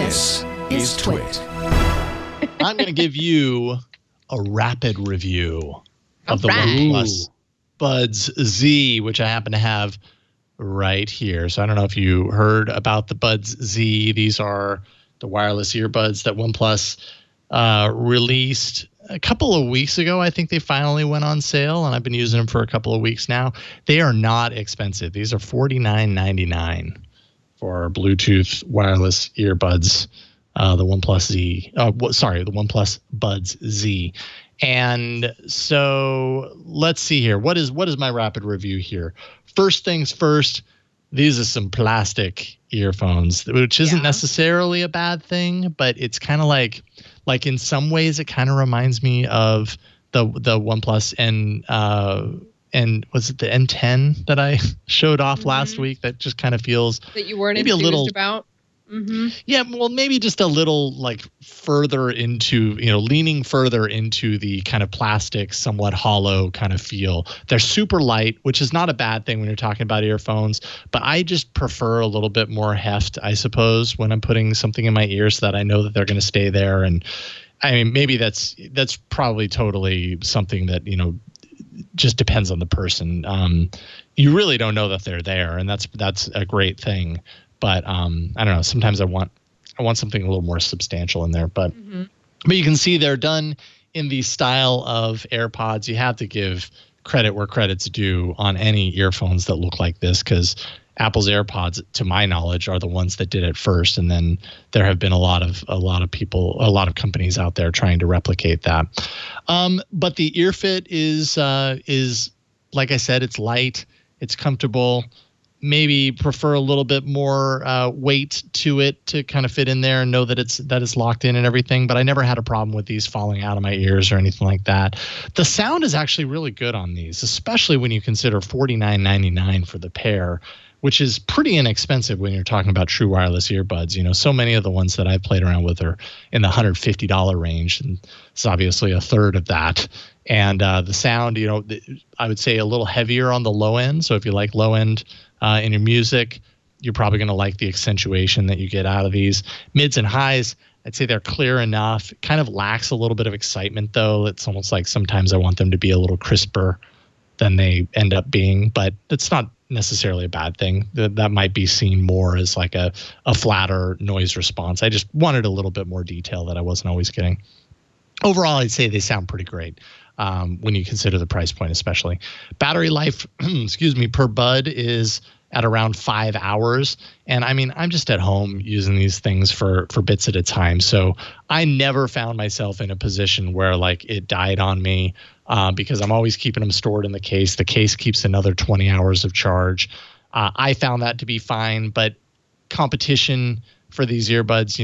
This is TWiT. I'm going to give you a rapid review of the OnePlus Buds Z, which I happen to have right here. So I don't know if you heard about the Buds Z. These are the wireless earbuds that OnePlus released a couple of weeks ago. I think they finally went on sale, and I've been using them for a couple of weeks now. They are not expensive. These are $49.99 for Bluetooth wireless earbuds. The OnePlus Z. The OnePlus Buds Z. And so let's see here. What is my rapid review here? First things first, these are some plastic earphones, which isn't necessarily a bad thing, but it's kind of like in some ways it kind of reminds me of the OnePlus and was it the N10 that I showed off last week? That just kind of feels that you weren't maybe enthused a little about. Yeah, well, maybe just a little like further into, leaning further into the kind of plastic, somewhat hollow kind of feel. They're super light, which is not a bad thing when you're talking about earphones, but I just prefer a little bit more heft, I suppose, when I'm putting something in my ear so that I know that they're going to stay there. And I mean, maybe that's probably totally something that, just depends on the person. You really don't know that they're there, and that's a great thing. But I don't know. Sometimes I want something a little more substantial in there. But you can see they're done in the style of AirPods. You have to give credit where credit's due on any earphones that look like this, because Apple's AirPods, to my knowledge, are the ones that did it first. And then there have been a lot of people, a lot of companies out there trying to replicate that. But the ear fit is like I said, it's light, it's comfortable. Maybe prefer a little bit more weight to it to kind of fit in there and know that it's locked in and everything. But I never had a problem with these falling out of my ears or anything like that. The sound is actually really good on these, especially when you consider $49.99 for the pair, which is pretty inexpensive when you're talking about true wireless earbuds. So many of the ones that I've played around with are in the $150 range, and it's obviously a third of that. And the sound, I would say a little heavier on the low end. So if you like low end in your music, you're probably going to like the accentuation that you get out of these. Mids and highs, I'd say they're clear enough. It kind of lacks a little bit of excitement, though. It's almost like sometimes I want them to be a little crisper than they end up being, but it's not necessarily a bad thing. That might be seen more as like a flatter noise response. I just wanted a little bit more detail that I wasn't always getting. Overall, I'd say they sound pretty great. When you consider the price point, especially. Battery life, per bud is at around 5 hours. And I mean, I'm just at home using these things for bits at a time. So I never found myself in a position where like it died on me because I'm always keeping them stored in the case. The case keeps another 20 hours of charge. I found that to be fine, but competition for these earbuds,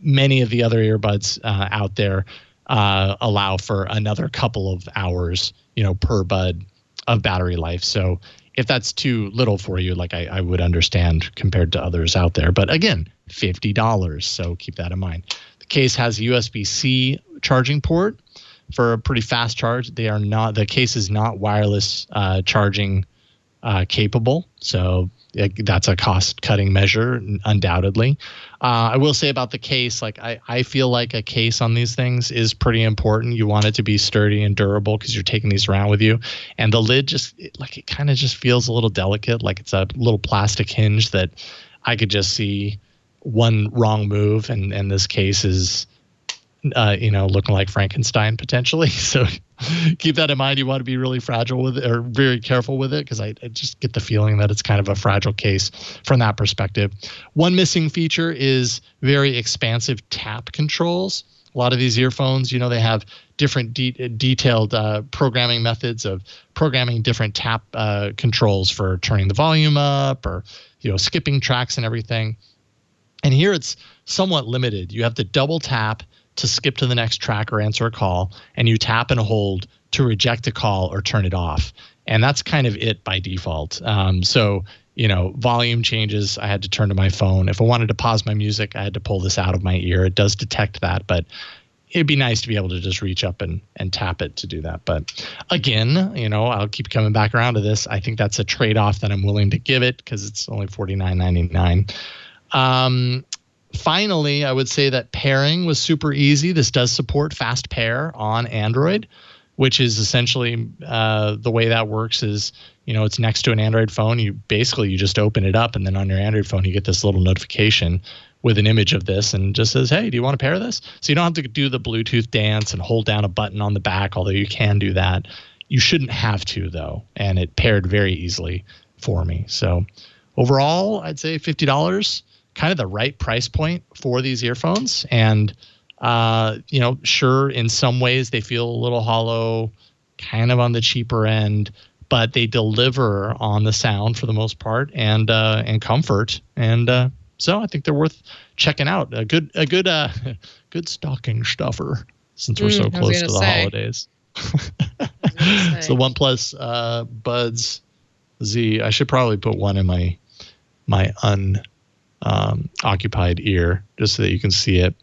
many of the other earbuds out there allow for another couple of hours, per bud of battery life. So if that's too little for you, like I would understand compared to others out there. But again, $50. So keep that in mind. The case has a USB-C charging port for a pretty fast charge. The case is not wireless charging capable. So that's a cost-cutting measure, undoubtedly. I will say about the case, like I feel like a case on these things is pretty important. You want it to be sturdy and durable because you're taking these around with you. And the lid it kind of just feels a little delicate, like it's a little plastic hinge that I could just see one wrong move, and this case is looking like Frankenstein potentially. So keep that in mind. You want to be really fragile with it, or very careful with it, because I just get the feeling that it's kind of a fragile case from that perspective. One missing feature is very expansive tap controls. A lot of these earphones, they have different detailed programming methods of programming different tap controls for turning the volume up or, skipping tracks and everything. And here it's somewhat limited. You have to double tap to skip to the next track or answer a call, and you tap and hold to reject a call or turn it off. And that's kind of it by default. So, volume changes, I had to turn to my phone. If I wanted to pause my music, I had to pull this out of my ear. It does detect that, but it'd be nice to be able to just reach up and tap it to do that. But again, I'll keep coming back around to this. I think that's a trade-off that I'm willing to give it because it's only $49.99. Finally, I would say that pairing was super easy. This does support fast pair on Android, which is essentially the way that works is, it's next to an Android phone. You just open it up, and then on your Android phone, you get this little notification with an image of this and just says, hey, do you want to pair this? So you don't have to do the Bluetooth dance and hold down a button on the back, although you can do that. You shouldn't have to, though, and it paired very easily for me. So overall, I'd say $50, kind of the right price point for these earphones. And, sure, in some ways they feel a little hollow, kind of on the cheaper end, but they deliver on the sound for the most part and comfort. And so I think they're worth checking out. A good stocking stuffer since we're so close to the holidays. It's the OnePlus Buds Z. I should probably put one in my occupied ear just so that you can see it.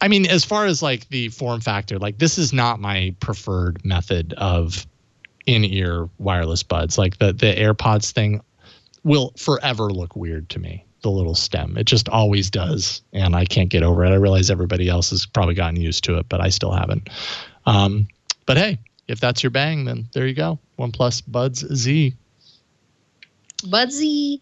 I mean, as far as like the form factor, like this is not my preferred method of in-ear wireless buds. Like the AirPods thing will forever look weird to me. The little stem, it just always does, and I can't get over it. I realize everybody else has probably gotten used to it, but I still haven't. But hey, if that's your bang, then there you go. OnePlus Buds Z. Buds Z.